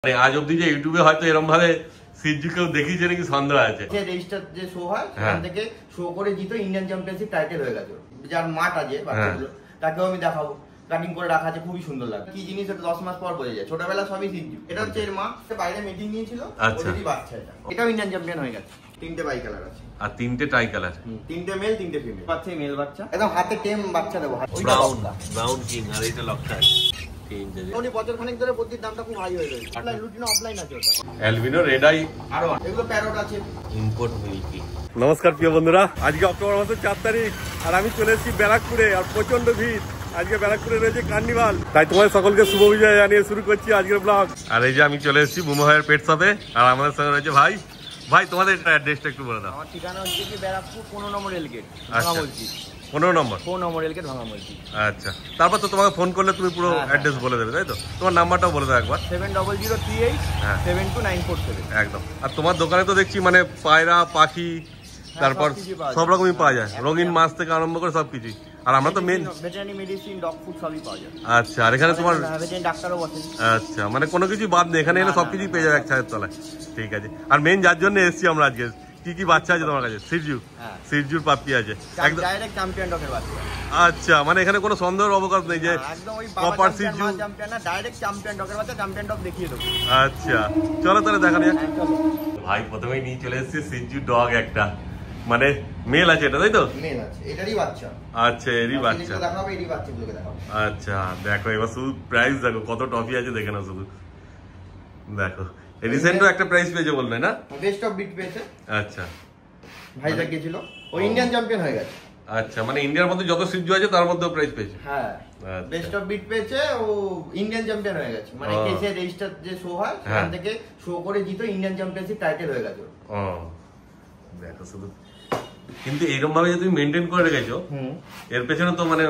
আজ অব্দি যে ইউটিউবে হয়তো এরকম ভাবে সিজু কেউ দেখিয়েছে নাকি সন্দেহ আছে। যে রেজিস্টার যে শো হয় সেখান থেকে শো করে জিতো ইন্ডিয়ান চ্যাম্পিয়নশিপ টাইটেল হয়ে গেছে। যার মাঠ আছে বাচ্চাগুলো তাকেও আমি দেখাবো, কাটিং করে রাখা আছে, খুবই সুন্দর লাগে। কি জিনিস এটা 10 মাস পর বোঝা যায়। ছোটবেলা সবই সিজু। এটা হচ্ছে এর মা, বাইরে মিটিং নিয়েছিল, ওদেরই বাচ্চা এটা। এটাও ইন্ডিয়ান চ্যাম্পিয়ন হয়ে গেছে। তিনটে বাই কালার আছে আর তিনটে টাই কালার, তিনটে মেল তিনটে ফিমেল। বাচ্চা মেল বাচ্চা একদম হাতে টেম বাচ্চা দেবো। ব্রাউন কিং আর এটা লকটা উনি বছর খানেক ধরে প্রতির দামটা খুব হাই হয়ে গেছে। অনলাইন লুটিনো অফলাইন আছে ওটা। অ্যালবিনো রেড আই আরো এগুলো প্যারট আছে, ইম্পোর্ট মিল্কি। নমস্কার প্রিয় বন্ধুরা, আজকে অক্টোবর মাসের 4 তারিখ আর আমি চলে এসেছি ব্যারাকপুরে। আর প্রচন্ড ভিড় আজকে ব্যারাকপুরে রয়েছে কার্নিভাল, তাই তোমাদের সকলকে শুভ বিজয় জানিয়ে শুরু করছি আজকের ব্লগ। আর এই যে আমি চলে এসেছি বুমা ভাইয়ের পেট শপে, আর আমাদের সঙ্গে রয়েছে ভাই। ভাই তোমাদের অ্যাড্রেসটা একটু বলে দাও। আমার ঠিকানা হচ্ছে কি ব্যারাকপুর 15 নম্বর রেলগেট, আচ্ছা 15 নম্বর, 4 নম্বর রেলগেট ভাঙামলজি। আচ্ছা, তারপর তো তোমাকে ফোন করলে তুমি পুরো অ্যাড্রেস বলে দেবে, তাই তো? তোমার নাম্বারটাও বলে দাও একবার। 7003872947 একদম। আর তোমার দোকানে তো দেখছি মানে পায়রা পাখি তারপর সব রকমই পাওয়া যায়, রঙিন মাছ থেকে আরম্ভ করে সবকিছুই। আর আমরা তো main veterinary medicine, dog food সবই পাওয়া যায়। আচ্ছা, আর এখানে তোমার ভেটেরিনারি ডাক্তারও বসেন। আচ্ছা, মানে কোনো কিছু বাদ নেই, এখানে এলে সবকিছুই পেয়ে যাবে এক ছাদের তলায়। ঠিক আছে। আর মেন যার জন্য এসেছি আমরা আজকে, কি কি বাচ্চা আছে তোমার কাছে? সিজু, সিজুর পাপ্পি আছে একদম ডাইরেক্ট চ্যাম্পিয়ন ডগের বাচ্চা। আচ্ছা, মানে এখানে কোনো সন্দেহের অবকাশ নেই যে একদম ওই প্রপার সিজু চ্যাম্পিয়ন না, ডাইরেক্ট চ্যাম্পিয়ন ডগের বাচ্চা। চ্যাম্পিয়ন ডগ দেখিয়ে দেবো। আচ্ছা চলো তাহলে দেখা যাক। ভাই প্রথমেই নিয়ে চলে এসেছি সিজু ডগ একটা, মানে মেল আছে এটা, তাই তো? মেল আছে, এটারই বাচ্চা। আচ্ছা, এরই বাচ্চা। দেখাবো, এরই বাচ্চাগুলোকে দেখাবো। আচ্ছা দেখো, এবার শুধু প্রাইস দেখো, কত টফি আছে দেখে না শুধু। দেখো রিসেন্টও একটা প্রাইস পেয়েছে বললে না? বেস্ট অফ বিট পেয়েছে। আচ্ছা, ভাইজাগ গিয়েছিল, ও ইন্ডিয়ান চ্যাম্পিয়ন হয়ে গেছে। আচ্ছা, মানে ইন্ডিয়ার মধ্যে যত সিজু আছে তার মধ্যেও প্রাইস পেয়েছে। হ্যাঁ, বেস্ট অফ বিট পেয়েছে, ও ইন্ডিয়ান চ্যাম্পিয়ন হয়ে গেছে। মানে কেসে রেজিস্টার যে শো হয় সেখান থেকে শো করে জিতো ইন্ডিয়ান চ্যাম্পিয়নশিপ টাইটেল হয়ে গেছে। ও দেখো শুধু, কিন্তু এরকম ভাবে যে তুমি মেইনটেইন করে রেখেছো, এর পেছনে তো মানে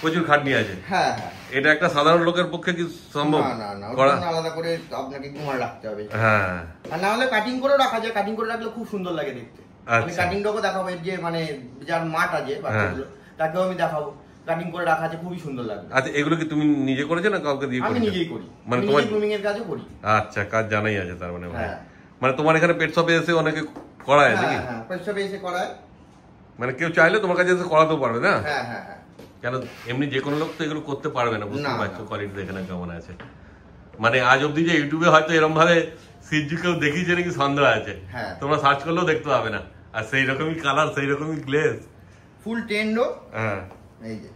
প্রচুর খাটনি আছে। হ্যাঁ হ্যাঁ, এটা একটা সাধারণ লোকের পক্ষে কি সম্ভব? না না, ওটা আলাদা করে আপনাকে কুমার রাখতে হবে। হ্যাঁ, আর না হলে কাটিং করে রাখা যায়। কাটিং করে রাখলে খুব সুন্দর লাগে দেখতে। আমি কাটিং ডগও দেখাবো, যে মানে যার মাঠ আছে বাচ্চাগুলো তাকেও আমি দেখাবো, কাটিং করে রাখা আছে, খুবই সুন্দর লাগবে। আচ্ছা, এগুলো কি তুমি নিজে করেছো না কাউকে দিয়ে? আমি নিজেই করি, মানে তোমার গ্রুমিং এর কাজও করি। আচ্ছা, কাজ জানাই আছে তার মানে। মানে তোমার এখানে পেট শপে এসে অনেকে করায় নাকি? হ্যাঁ, পেট শপে এসে করায়। মানে কেউ চাইলে তোমার কাছে এসে করাতেও পারবে না? হ্যাঁ হ্যাঁ হ্যাঁ। কেন এমনি যে কোনো লোক তো এগুলো করতে পারবে না, বুঝতে পারছো কোয়ালিটি দেখে না কেমন আছে। মানে আজ অব্দি যে ইউটিউবে হয়তো এরকম ভাবে সিজু কেউ দেখিয়েছে নাকি সন্দেহ আছে। তোমরা সার্চ করলেও দেখতে পাবে না। আর সেই রকমই কালার, সেই রকমই গ্লেজ, ফুল টেন্ডো। হ্যাঁ, এই যে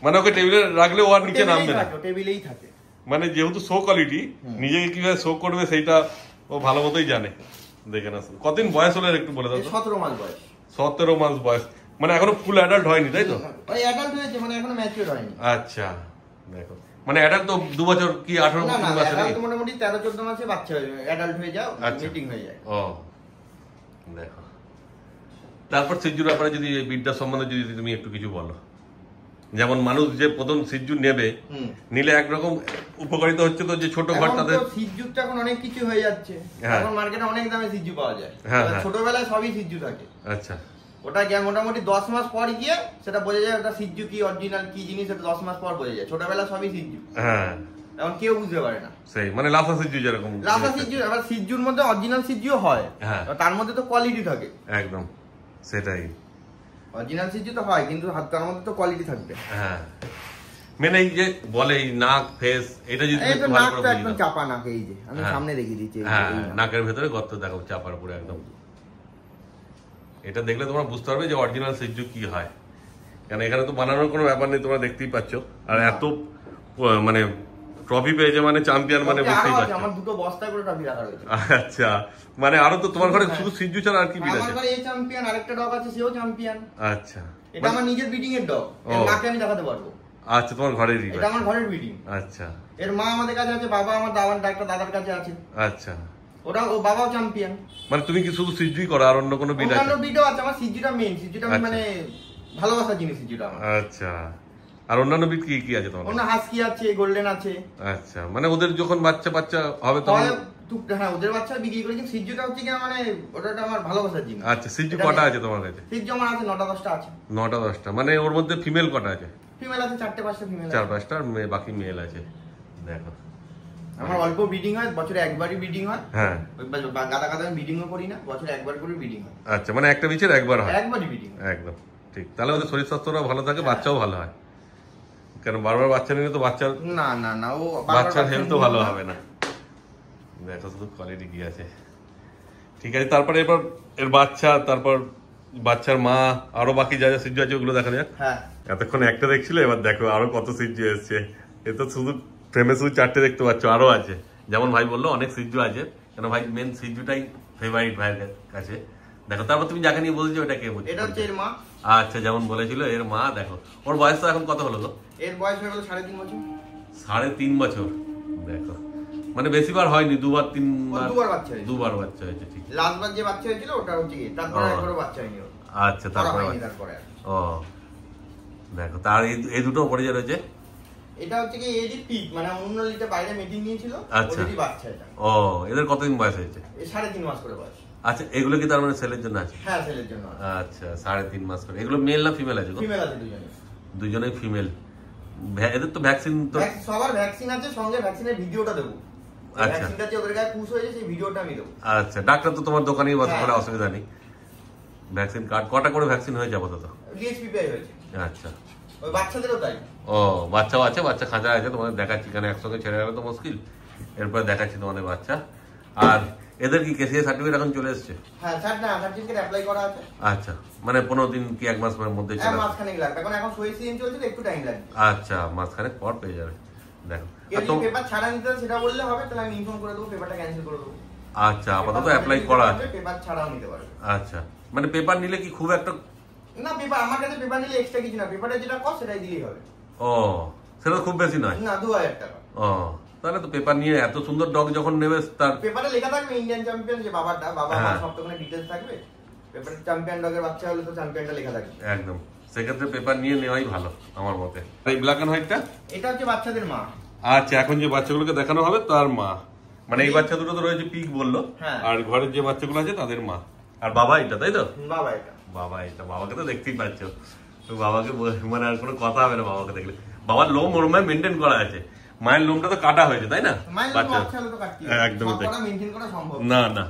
মানে ওকে টেবিলে রাখলে ও আর নিচে নামবে না, টেবিলেই থাকে। মানে যেহেতু শো কোয়ালিটি, নিজেকে কিভাবে শো করবে সেইটা ও ভালো মতোই জানে। দেখে না, কতদিন বয়স হলে একটু বলে দাও। 17 মাস বয়স। 17 মাস বয়স, মানে এখনো ফুল অ্যাডাল্ট হয়নি, তাই তো? ওই অ্যাডাল্ট হয়েছে, মানে এখনো ম্যাচিউর হয়নি। আচ্ছা দেখো, মানে অ্যাডাল্ট তো 2 বছর কি 18 মাস নাকি? মোটামুটি 13-14 মাসে বাচ্চা হয়ে যায়, অ্যাডাল্ট হয়ে যায়, মিটিং হয়ে যায়। ও দেখো, তারপর সিজুর ব্যাপারে যদি এই বিদ্যা সম্বন্ধে যদি তুমি একটু কিছু বলো। যেমন মানুষ যে প্রথম সিজু নেবে, নিলে একরকম উপকারিতা হচ্ছে তো, যে ছোট ঘর তাদের সিজু তো এখন অনেক কিছু হয়ে যাচ্ছে। এখন মার্কেটে অনেক দামে সিজু পাওয়া যায়। ছোটবেলায় সবই সিজু থাকে। আচ্ছা, ওটা মোটামুটি 10 মাস পর গিয়ে সেটা বোঝা যায় ওটা সিজু কি, অরিজিনাল কি জিনিস, এটা 10 মাস পর বোঝা যায়। ছোটবেলা সবই সিজু। হ্যাঁ, এখন কেউ বুঝতে পারে না। সেই মানে লাফা সিজু যেরকম, লাফা সিজু। আবার সিজুর মধ্যে অরিজিনাল সিজুও হয়, তার মধ্যে তো কোয়ালিটি থাকে। একদম সেটাই, অরিজিনাল সিজু তো হয়, কিন্তু তার মধ্যে তো কোয়ালিটি থাকবে। হ্যাঁ, মানে এই যে বলে এই নাক ফেস, এটা যদি একটু ভালো করে বুঝি, একদম চাপা নাক। এই যে আমি সামনে দেখিয়ে দিচ্ছি, হ্যাঁ, নাকের ভেতরে গর্ত দেখো, চাপার পুরো একদম। এটা দেখলে তোমরা বুঝতে পারবে যে অরিজিনাল সিজু কি হয়। কারণ এখানে তো বানানোর কোনো ব্যাপার নেই, তোমরা দেখতেই পাচ্ছ। আর এত মানে ট্রফি পেয়েছে, মানে চ্যাম্পিয়ন, মানে বুঝতেই পারছো। আমার দুটো বস্তায় করে ট্রফি রাখা রয়েছে। আচ্ছা, মানে আরো তো তোমার ঘরে শুধু সিজু ছাড়া আর কি বিট আছে? আমার ঘরে এই চ্যাম্পিয়ন, আরেকটা ডগ আছে, সেও চ্যাম্পিয়ন। আচ্ছা, এটা আমার নিজের ব্রিডিং এর ডগ, এর মাকে আমি দেখাতে পারবো। আচ্ছা, তোমার ঘরেরই? এটা আমার ঘরের ব্রিডিং। আচ্ছা, এর মা আমাদের কাছে আছে, বাবা আমার দাদার কাছে আছে। আচ্ছা, ওটা ও বাবাও চ্যাম্পিয়ন। মানে তুমি কি শুধু সিজুই করো, আর অন্য কোনো বিট আছে? অন্য বিটও আছে, আমার সিজুটা মেইন। সিজুটা মানে ভালোবাসার জিনিস সিজুটা আমার। আচ্ছা, আর অন্যান্য বিট কি কি আছে তোমার? অন্য হাস্কি আছে, গোল্ডেন আছে। আচ্ছা, মানে ওদের যখন বাচ্চা হবে তখন? হ্যাঁ, ওদের বাচ্চা বিক্রি করি, কিন্তু সিজুটা হচ্ছে কি মানে ওটা আমার ভালোবাসার জিনিস। আচ্ছা, সিজু কটা আছে তোমার কাছে? সিজু আমার আছে 9টা-10টা আছে। 9টা-10টা, মানে ওর মধ্যে ফিমেল কটা আছে? ফিমেল আছে 4-5টা ফিমেল আছে। 4-5টা, আর বাকি মেল আছে। দেখো, আমার অল্প ব্রিডিং হয়, বছরে একবারই ব্রিডিং হয়। হ্যাঁ, গাদা গাদা আমি ব্রিডিংও করি না, বছরে একবার করে ব্রিডিং হয়। আচ্ছা, মানে একটা বিচের একবার হয়? একবারই ব্রিডিং। একদম ঠিক। তাহলে ওদের শরীর স্বাস্থ্যটা ভালো থাকে, বাচ্চাও ভালো হয়। কারণ বারবার বাচ্চা নিলে তো বাচ্চার না না না, ও বাচ্চার হেলথ তো ভালো হবে না। দেখো শুধু কোয়ালিটি কি আছে। ঠিক আছে, তারপরে এবার এর বাচ্চা, তারপর বাচ্চার মা, আরো বাকি যা যা সিজ্জু আছে ওগুলো দেখা যাক। হ্যাঁ, এতক্ষণ একটা দেখছিল, এবার দেখো আরো কত সিজ্জু এসছে। এ তো শুধু ফ্রেমে শুধু 4টে দেখতে পাচ্ছ, আরো আছে। যেমন ভাই বললো অনেক সিজ্জু আছে, কেন ভাই মেন সিজ্জুটাই ফেভারিট ভাইয়ের কাছে। দেখো তারপর তুমি যাকে নিয়ে বলছো ওটা কে বলছো? এটা হচ্ছে এর মা। আচ্ছা, যেমন বলেছিল এর মা। দেখো ওর বয়স তো এখন কত হলো গো? এর বয়স হয়ে গেল 3.5 বছর। 3.5 বছর। দেখো মানে বেশিবার হয়নি, দুবার বাচ্চা হয়েছে। দুবার বাচ্চা হয়েছে, ঠিক। লাস্ট বার যে বাচ্চা হয়েছিল ওটা হচ্ছে কি, তারপরে একবারও বাচ্চা হয়নি। আচ্ছা, তারপরে ও দেখো তার এই দুটো পড়ে যা রয়েছে। এটা হচ্ছে কি এডি পিক, মানে অন্য লিটার বাইরে মিটিং নিয়েছিল, আচ্ছা, ওদেরই বাচ্চা এটা। ও এদের কতদিন বয়স হয়েছে? 3.5 মাস করে বয়স। আচ্ছা, এগুলো কি তার মানে সেলের জন্য আছে? হ্যাঁ, সেলের জন্য। আচ্ছা, 3.5 মাস করে। এগুলো মেল না ফিমেল আছে? ফিমেল আছে, দুজনেই ফিমেল। এদের তো ভ্যাকসিন তো সবার ভ্যাকসিন আছে, সঙ্গে ভ্যাকসিনের ভিডিওটা দেবো। আচ্ছা, ভ্যাকসিনটা যে ওদের গায়ে পুশ হয়েছে সেই ভিডিওটা আমি দেবো। আচ্ছা, ডাক্তার তো তোমার দোকানেই বসে, কোনো অসুবিধা নেই। ভ্যাকসিন কার্ড কটা করে ভ্যাকসিন হয়ে যাবে তো? ডিএসপিপিআই হয়েছে। আচ্ছা, ওই বাচ্চাদেরও তাই। ও বাচ্চাও আছে, বাচ্চা খাঁচা আছে। তোমাদের দেখাচ্ছি, কেন একসঙ্গে ছেড়ে গেলে তো মুশকিল। এরপর দেখাচ্ছি তোমাদের বাচ্চা। আর এদের কি কেসিএ সার্টিফিকেট এখন চলে এসেছে? হ্যাঁ, সার্টিফিকেট অ্যাপ্লাই করা আছে। আচ্ছা, মানে 15 দিন কি 1 মাসের মধ্যে চলে আসবে? মাসখানেক লাগবে, এখন সই সিজন চলছে তো একটু টাইম লাগবে। আচ্ছা, মাসখানেক পর পেয়ে যাবে। দেখো যদি পেপার ছাড়া নিতে সেটা বললে হবে, তাহলে আমি ইনফর্ম করে দেবো, পেপারটা ক্যান্সেল করে দেবো। আচ্ছা, আপাতত অ্যাপ্লাই করা আছে, পেপার ছাড়াও নিতে পারবে। আচ্ছা, মানে পেপার নিলে কি খুব একটা? না, পেপার আমার কাছে পেপার নিলে এক্সট্রা কিছু না, পেপারে যেটা কস্ট সেটাই দিলেই হবে। ও, সেটা খুব বেশি নয়? না, 2000 টাকা। ও, তাহলে তো পেপার নিয়ে এত সুন্দর ডগ যখন নেবে, তার পেপারে লেখা থাকবে ইন্ডিয়ান চ্যাম্পিয়ন, যে বাবা সব তো কোনো ডিটেইলস থাকবে। পেপারে চ্যাম্পিয়ন ডগের বাচ্চা হলে তো চ্যাম্পিয়নটা লেখা থাকবে। একদম, সেক্ষেত্রে পেপার নিয়ে নেওয়াই ভালো আমার মতে। এই ব্ল্যাক এন্ড হোয়াইটটা, এটা হচ্ছে বাচ্চাদের মা। আচ্ছা, এখন যে বাচ্চাগুলোকে দেখানো হবে তার মা, মানে এই বাচ্চা দুটো তো রয়েছে পিক বললো, আর ঘরের যে বাচ্চাগুলো আছে তাদের মা। আর বাবা এটা, তাই তো? বাবা এটা, বাবাকে তো দেখতেই পাচ্ছ। বাবাকে মানে আর কোনো কথা হবে না বাবাকে দেখলে। বাবার লোম ওর মায়ের মেনটেন করা আছে, মায়ের লোমটা তো কাটা হয়েছে, তাই না? একদমই তাই। না না,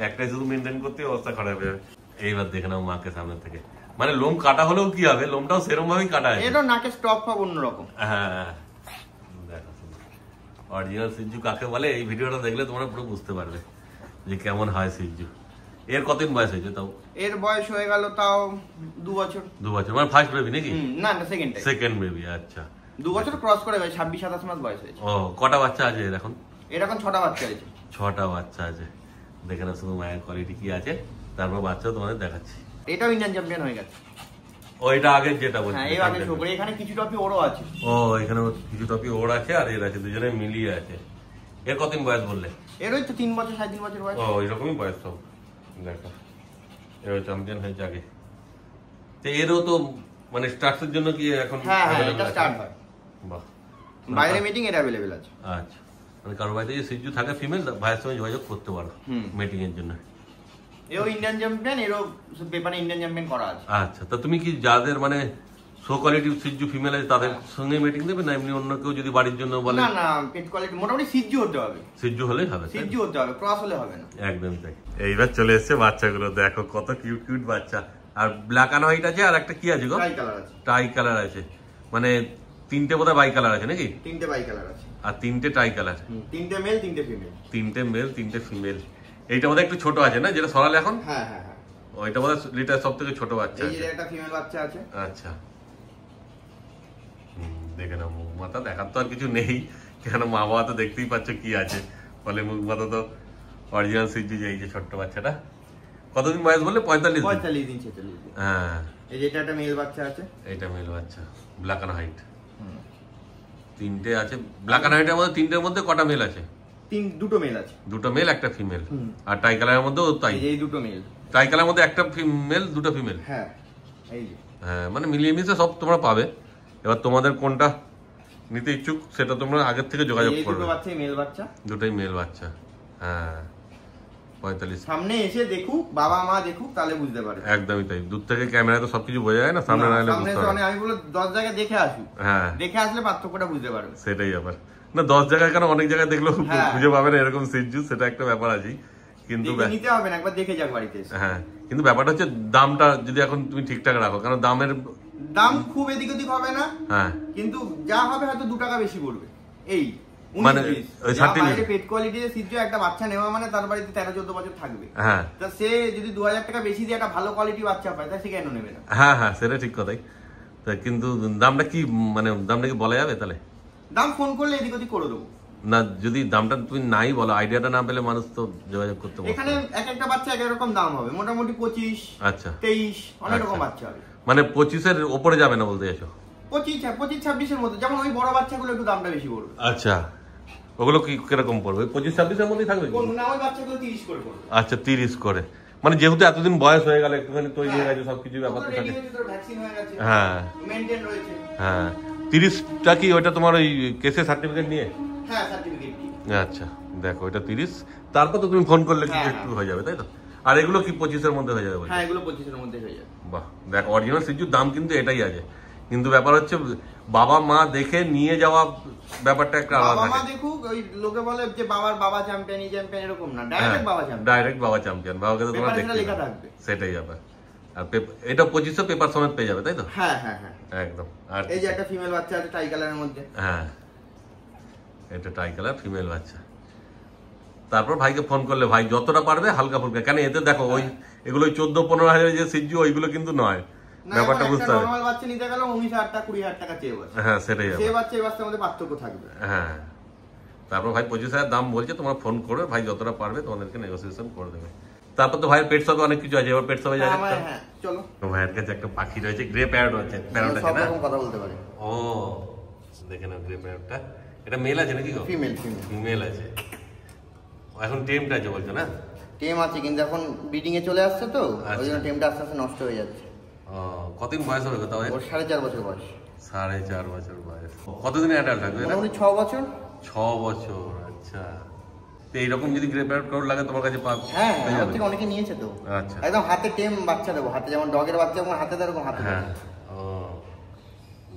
একটাই শুধু মেনটেন করতে অবস্থা খারাপ হয়ে যাবে। এইবার দেখে নাও মাকে সামনে থেকে, মানে লোম কাটা হলেও কি হবে, লোমটাও সেরকম ভাবেই কাটা আছে। এটা নাকের স্টপ পাবো অন্যরকম। হ্যাঁ, দেখো অরিজিনাল সিজ্জু কাকে বলে, এই ভিডিওটা দেখলে তোমরা পুরো বুঝতে পারবে যে কেমন হয় সিজ্জু। এর কতদিন বয়স হয়েছে তাও? এর বয়স হয়ে গেল তাও 2 বছর। 2 বছর, মানে ফার্স্ট বেবি নাকি? না, সেকেন্ড বেবি। আচ্ছা, 2 বছর ক্রস করে গেছে, 26-27 মাস বয়স হয়েছে। ও, কটা বাচ্চা আছে এর এখন? এর এখন 6টা বাচ্চা আছে। 6টা বাচ্চা আছে। দেখে না শুধু মায়ের কোয়ালিটি কি আছে, তারপর বাচ্চাও তোমাদের দেখাচ্ছি। এটাও ইন্ডিয়ান চ্যাম্পিয়ন হয়ে গেছে। ও, এটা আগে যেটা বলছি। হ্যাঁ, এই আগে শো করে। এখানে কিছু টপি ওরও আছে। ও, এখানে কিছু টপি ওর আছে আর এর আছে, দুজনে মিলিয়ে আছে। এর কতদিন বয়স বললে? এর ওই তো 3 বছর 3.5 বছর বয়স। ও, এরকমই বয়স সব। দেখো এর চ্যাম্পিয়ন হয়েছে আগে। তো এরও তো মানে স্টার্টের জন্য কি এখন? হ্যাঁ, এটা স্টার্ট হয়। বাহ, বাইরে মিটিং এর अवेलेबल আছে। আচ্ছা, মানে কারো বাড়িতে যে সিজ্জু থাকে ফিমেল, ভাইয়ের সঙ্গে যোগাযোগ করতে পারো মিটিং এর জন্য। এও ইন্ডিয়ান চ্যাম্পিয়ন, এরও পেপারে ইন্ডিয়ান চ্যাম্পিয়ন করা আছে। আচ্ছা, তো তুমি কি যাদের মানে সো কোয়ালিটি সিজ্জু ফিমেল আছে তাদের সঙ্গে মিটিং দেবে, না এমনি অন্য কেউ যদি বাড়ির জন্য বলে? না না, পেট কোয়ালিটি মোটামুটি সিজ্জু হতে হবে। সিজ্জু হলেই হবে, সিজ্জু হতে হবে, ক্রস হলে হবে না। একদম তাই। এইবার চলে এসেছে বাচ্চাগুলো, দেখো কত কিউট কিউট বাচ্চা। আর ব্ল্যাক এন্ড হোয়াইট আছে, আর একটা কি আছে গো? টাই কালার আছে। টাই কালার আছে, মানে 3টে বোধহয় বাই কালার আছে নাকি? 3টে বাই কালার আছে আর 3টে টাই কালার। 3টে মেল 3টে ফিমেল। 3টে মেল 3টে ফিমেল। এইটা বোধহয় একটু ছোট আছে না, যেটা সরালে এখন? হ্যাঁ হ্যাঁ হ্যাঁ, ওইটা বোধহয় লিটার সব থেকে ছোট বাচ্চা আছে। এই যে একটা ফিমেল বাচ্চা আছে। আচ্ছা, দেখে নাও, মুখ মাথা দেখার তো আর কিছু নেই, কেন মা বাবা তো দেখতেই পাচ্ছ কি আছে, ফলে মুখ মাথা তো অরিজিনাল সিজ্জু। এই যে ছোট্ট বাচ্চাটা কতদিন বয়স বললে? 45 দিন। 45 দিন 46 দিন। হ্যাঁ, এই যে এটা একটা মেল বাচ্চা আছে। এটা মেল বাচ্চা, ব্ল্যাক এন্ড হোয়াইট। 3টে আছে ব্ল্যাক এন্ড হোয়াইটের মধ্যে। 3টের মধ্যে কটা মেল আছে? দুটো মেল আছে। দুটো মেল একটা ফিমেল। আর টাই কালারের মধ্যেও তাই? এই দুটো মেল। টাই কালারের মধ্যে একটা মেল দুটো ফিমেল। হ্যাঁ, এই যে। হ্যাঁ, মানে মিলিয়ে মিশে সব তোমরা পাবে। এবার তোমাদের কোনটা নিতে ইচ্ছুক সেটা তোমরা আগের থেকে যোগাযোগ করবে। দুটো বাচ্চাই মেল বাচ্চা। দুটোই মেল বাচ্চা। হ্যাঁ, 45। সামনে এসে দেখুক, বাবা মা দেখুক, তাহলে বুঝতে পারবে। একদমই তাই, দূর থেকে ক্যামেরায় তো সবকিছু বোঝা যায় না, সামনে না এলে বুঝতে পারবে। আমি বলে 10 জায়গায় দেখে আসুক। হ্যাঁ, দেখে আসলে পার্থক্যটা বুঝতে পারবে। সেটাই ব্যাপার। না 10 জায়গায় কেন অনেক জায়গায় দেখলো হ্যাঁ। খুঁজে পাবেন এরকম সিজু, সেটা একটা ব্যাপার আছে, কিন্তু দেখে নিতে হবে না, একবার দেখে যাক বাড়িতে এসে। হ্যাঁ কিন্তু ব্যাপারটা হচ্ছে দামটা যদি এখন তুমি ঠিকঠাক রাখো, কারণ দামের দাম খুব এদিক ওদিক হবে না, হ্যাঁ কিন্তু যা হবে হয়তো 2 টাকা বেশি পড়বে। এই মানে ওই 30 বাইরে পেট কোয়ালিটির সিজু একটা বাচ্চা নেওয়া মানে তার বাড়িতে 13-14 বছর থাকবে। হ্যাঁ তা সে যদি 2000 টাকা বেশি দিয়ে একটা ভালো কোয়ালিটি বাচ্চা পায়, তা সে কেন নেবে না? হ্যাঁ হ্যাঁ সেটা ঠিক কথাই। তা কিন্তু দামটা কি, মানে দামটা কি বলা যাবে তাহলে? দাম ফোন করলে এদিক ওদিক করে দেবো। না যদি দামটা তুমি নাই বলো, আইডিয়াটা না পেলে মানুষ তো যোগাযোগ করতে পারবে। এখানে এক একটা বাচ্চা এক এক রকম দাম হবে, মোটামুটি 25, আচ্ছা 23 অনেক রকম আচ্ছা। বাচ্চা হবে। মানে 25-এর উপরে যাবে না বলতে চাইছো? 25-26 এর মধ্যে, যেমন ওই বড় বাচ্চাগুলো একটু দামটা বেশি পড়বে। আচ্ছা ওগুলো কি কিরকম পড়বে? 25-26-এর মধ্যেই থাকবে কি? কোন না, ওই বাচ্চাগুলো 30 করে পড়বে। আচ্ছা 30 করে, মানে যেহেতু এতদিন বয়স হয়ে গেল, একটুখানি তৈরি হয়ে গেছে সবকিছু, ব্যাপার তো রেডি থাকে। হয়েছে, তোর ভ্যাকসিন হয়ে গেছে, হ্যাঁ মেইনটেইন রয়েছে। হ্যাঁ 30টা কি ওইটা তোমার ওই কেসে সার্টিফিকেট নিয়ে? হ্যাঁ সার্টিফিকেট কি। আচ্ছা দেখো এটা 30, তারপর তো তুমি ফোন করলে হ্যাঁ, একটু হয়ে যাবে তাই তো? আর এগুলো কি 25-এর মধ্যে হয়ে যাবে বলছো? হ্যাঁ এগুলো 25 এর মধ্যে হয়ে যাবে। বাহ দেখ অরিজিনাল সিজুর দাম কিন্তু এটাই আছে, কিন্তু ব্যাপার হচ্ছে বাবা মা দেখে নিয়ে যাওয়া ব্যাপারটা একটা আলাদা বাবা মা থাকে। দেখুক, ওই লোকে বলে যে বাবার বাবা চ্যাম্পিয়ন, এই চ্যাম্পিয়ন, এরকম না, ডাইরেক্ট বাবা চ্যাম্পিয়ন। ডাইরেক্ট বাবা চ্যাম্পিয়ন, বাবাকে তো তোমার পেপারে দেখতে লেখা হবে। থাকবে। সেটাই ব্যাপার। আর এটা 2500 পেপার সমেত পেয়ে যাবে তাই তো? হ্যাঁ হ্যাঁ হ্যাঁ একদম। আর এই যে একটা ফিমেল বাচ্চা আছে টাই কালারের মধ্যে। হ্যাঁ এটা টাই কালার ফিমেল বাচ্চা। তারপর ভাইকে ফোন করলে ভাই যতটা পারবে হালকা ফুলকা, কেন এতে দেখো ওই এগুলো 14-15 হাজারের যে সিজু ওইগুলো কিন্তু নয়, না, ব্যাপারটা এখন বুঝতে একটা হবে। নরমাল বাচ্চা নিতে গেলে 19,000 টাকা 20,000 টাকা চেয়ে বসে। হ্যাঁ সেটাই সে ব্যাপার। বাচ্চা এই বাচ্চার মধ্যে পার্থক্য থাকবে। হ্যাঁ তারপর ভাই 25,000 দাম বলছে, তোমার ফোন করে ভাই যতটা পারবে তোমাদেরকে নেগোসিয়েশন করে দেবে। তারপর তো ভাইয়ের পেট শপে অনেক কিছু আছে, এবার পেট শপে যাবে। হ্যাঁ চলো। ভাইয়ের কাছে একটা পাখি রয়েছে, গ্রে প্যারট আছে, প্যারট আছে সব না? রকম কথা বলতে পারে। ও দেখে নাও গ্রে প্যারটটা, এটা মেল আছে নাকি গো? ফিমেল ফিমেল আছে, এখন টেমটা আছে বলছো না? টেম আছে কিন্তু এখন ব্রিডিং এ চলে আসছে তো, আচ্ছা। ওই জন্য টেমটা আস্তে আস্তে নষ্ট হয়ে যাচ্ছে। ও কতদিন বয়স হবে তাও? ওর 4.5 বছর বয়স। 4.5 বছর বয়স। কতদিন অ্যাডাল্ট থাকবে? মোটামুটি 6 বছর। 6 বছর। আচ্ছা তো এইরকম যদি গ্রে প্যারট কারোর লাগে তোমার কাছে হ্যাঁ পেয়ে আমার যাবে? থেকে অনেকে নিয়েছে তো। আচ্ছা একদম হাতে টেম বাচ্চা দেবো, হাতে যেমন ডগের বাচ্চা যেমন হাতে দেয় এরকম হাতে হ্যাঁ দেবো। ও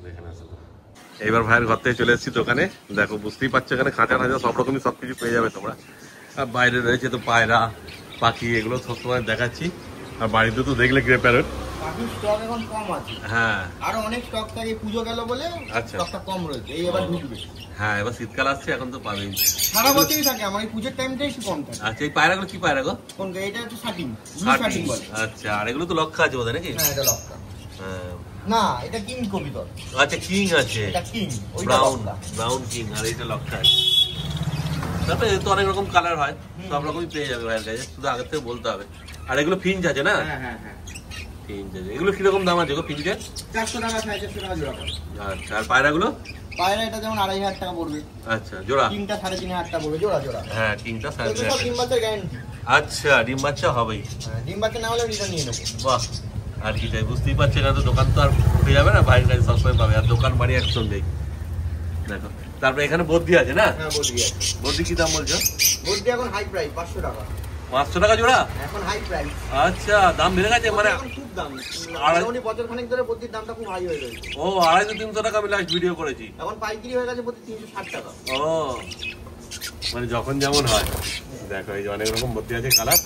দেখে না শুধু। এইবার ভাইয়ের ঘর থেকে চলে এসেছি দোকানে, দেখো বুঝতেই পারছো এখানে খাঁচা খাঁচা সব রকমই সবকিছু পেয়ে যাবে তোমরা। আর বাইরে রয়েছে তো পায়রা পাখি, এগুলো সবসময় দেখাচ্ছি। আর বাড়িতে তো দেখলে গ্রে প্যারট। পাখির স্টক এখন কম আছে, হ্যাঁ আরো অনেক স্টক থাকে, পুজো গেল বলে আচ্ছা। স্টকটা কম রয়েছে, এই এবার ঢুকবে। হ্যাঁ এবার শীতকাল আসছে, এখন তো পাবেই। সারা বছরই থাকে, আমার এই পুজোর টাইমটাই একটু কম থাকে। আচ্ছা এই পায়রাগুলো কি পায়রা গো? কোন এটা হচ্ছে শাটিং, ব্লু ষাটি। শাটিং বলে। আচ্ছা আর এগুলো তো লক্ষা আছে বোধহয় নাকি? হ্যাঁ এটা লক্কা। হ্যাঁ না এটা কিং কবিতর, আচ্ছা কিং আছে, এটা কিং, ওইটা ব্রাউন লক্কা। ব্রাউন কিং, আর এইটা লক্ষা আছে। তারপরে এর তো অনেক রকম কালার হয়, সব রকমই পেয়ে যাবে ভাইয়ের কাছে, শুধু আগে থেকে বলতে হবে। আর এগুলো ফিঞ্চ আছে না? হ্যাঁ হ্যাঁ হ্যাঁ ফিঞ্চ আছে, এগুলো কিরকম দাম আছে গো ফিঞ্চের? 400 টাকা 450 টাকা জোড়া পড়বে। আচ্ছা আর পায়রাগুলো? পায়রা এটা যেমন 2,500 টাকা পড়বে, আচ্ছা জোড়া? তিনটা 3,500 টাকা পড়বে জোড়া জোড়া। হ্যাঁ তিনটা এগুলো সব 3.5। ডিম বাচ্চার গ্যারান্টি। আচ্ছা ডিম বাচ্চা হবেই। ডিম বাচ্চা না হলে রিটার্ন নিয়ে নেবো। বাহ আর কি চাই, বুঝতেই পারছি না তো, দোকান তো আর উঠে যাবে না, ভাইয়ের কাছে সবসময় পাবে, আর দোকান বাড়ি একসঙ্গেই। দেখো তারপরে এখানে বদ্রি আছে না? হ্যাঁ বলবি আছে। বদ্রি কি দাম বলছো? বলবি এখন হাই প্রাইস 500 টাকা, 500 টাকা জোড়া? এখন হাই প্রাইস। আচ্ছা দাম বেড়ে গেছে মানে? এখন খুব দাম, আড়াই- মোটামুটি বছর খানিক ধরে প্রতির দামটা খুব হাই হয়ে গেছে। ও 250-300 টাকা আমি লাস্ট ভিডিও করেছি। এখন পাইকারি হয়ে গেছে প্রতি 360 টাকা। ও মানে যখন যেমন হয়। দেখো এই যে অনেক রকম বদ্রি আছে কালার,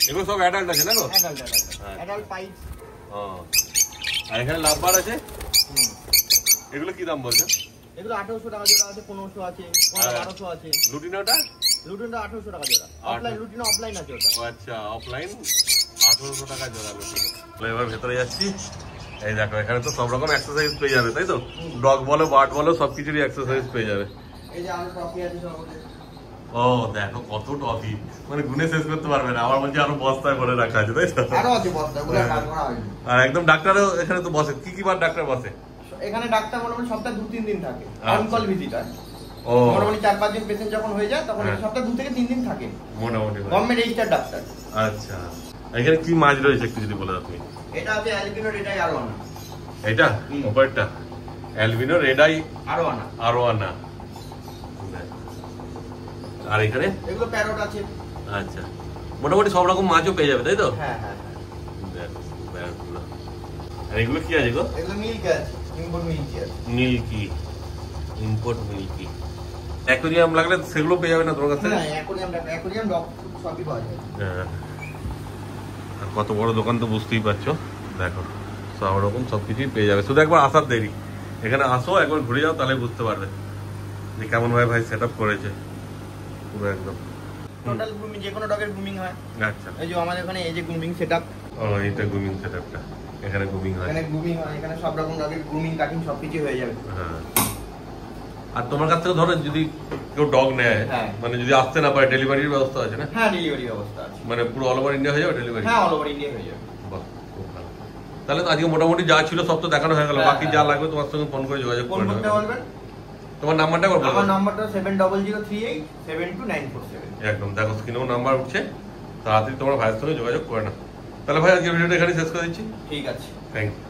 এগুলো সব অ্যাডাল্ট আছে না গো? অ্যাডাল্ট হ্যাঁ। Adult pipe. ও আর এখানে লাভবার আছে, এগুলো কি দাম বলছো? এগুলো 1800 টাকা জোড়া আছে, 1500 আছে, 1200 আছে। লুটিনোটা? লুটিনটা 1800 টাকা জোড়া। অফলাইন লুটিন অফলাইন আছে ওটা। ও আচ্ছা অফলাইন 1800 টাকা জোড়া লুটিনো। এবার ভেতরে যাচ্ছি, এই দেখো এখানে তো সব রকম এক্সারসাইজ পেয়ে যাবে তাই তো? ডগ বলো বার্ড বলো সবকিছুরই এক্সারসাইজ পেয়ে যাবে। এই যে আরো টপি আছে সব ওদের। ও দেখো কত টফি, মানে গুনে শেষ করতে পারবে না, আমার মধ্যে আরো বস্তায় ভরে রাখা আছে তাই তো? আরো আছে বস্তা, ওগুলো কাজ করা হয়নি। আর একদম ডাক্তারও এখানে তো বসে, কি কি বার ডাক্তার বসে? এখানে ডাক্তার মোটামুটি সপ্তাহে 2-3 দিন থাকে, আচ্ছা। On call visitor. ও মোটামুটি 4-5 দিন পেশেন্ট যখন হয়ে যায় তখন হ্যাঁ। সপ্তাহে 2 থেকে 3 দিন থাকে। মোটামুটি ভালো। Government registered doctor. আচ্ছা এখানে কি মাছ রয়েছে একটু যদি বলে দাও তুমি? এটা আছে অ্যালবিনো রেডাই আরো আনা। এটা ওপরটা অ্যালবিনো রেডাই আরো আনা। আরোয়ানা। আর এখানে এগুলো প্যারট আছে। আচ্ছা মোটামুটি সব রকম মাছও পেয়ে যাবে তাই তো? হ্যাঁ হ্যাঁ দেখো, প্যারটগুলো। আর এগুলো কি আছে গো? এগুলো মিল্ক আছে, ইম্পোর্ট মিল্ক আছে। Milky, import milky. অ্যাকোরিয়াম লাগলে সেগুলো পেয়ে যাবে না তোমার কাছে? হ্যাঁ, অ্যাকোরিয়াম ডগ সবই পাওয়া যায়। হ্যাঁ, আর কত বড় দোকান তো বুঝতেই পারছো। দেখো সব রকম সবকিছুই পেয়ে যাবে, শুধু একবার আসার দেরি। এখানে আসো, একবার ঘুরে যাও, তাহলে বুঝতে পারবে যে কেমন ভাবে ভাই সেট আপ করেছে পুরো একদম। টোটাল গ্রুমিং, যে কোনো ডগের গ্রুমিং হয়। আচ্ছা, এই যে আমাদের এখানে এই যে গ্রুমিং সেটআপ। ও এটা গ্রুমিং সেটআপটা, এখানে গ্রুমিং হয়। এখানে গ্রুমিং হয়, এখানে সব রকম ডগের গ্রুমিং কাটিং সবকিছু হয়ে যাবে। হ্যাঁ, আর তোমার কাছ থেকে ধরো যদি কেউ ডগ নেয়, হ্যাঁ, মানে যদি আসতে না পারে, ডেলিভারির ব্যবস্থা আছে না? হ্যাঁ, ডেলিভারি ব্যবস্থা আছে। মানে পুরো অল ওভার ইন্ডিয়া হয়ে যাবে ডেলিভারি? হ্যাঁ, অল ওভার ইন্ডিয়া হয়ে যাবে। বাহ, খুব ভালো। তাহলে তো আজকে মোটামুটি যা ছিল সব তো দেখানো হয়ে গেল। হ্যাঁ, বাকি যা লাগবে তোমার সঙ্গে ফোন করে যোগাযোগ ফোন করে করতে নেবে। বলবেন। তোমার নাম্বারটা বলো। আমার নাম্বারটা 7003872947। একদম, দেখো স্ক্রিনেও নাম্বার উঠছে, তাড়াতাড়ি তোমার ভাইয়ের সঙ্গে যোগাযোগ করে নাও। তাহলে ভাই আজকের ভিডিওটা এখানে শেষ করে দিচ্ছি। ঠিক আছে, থ্যাংক ইউ।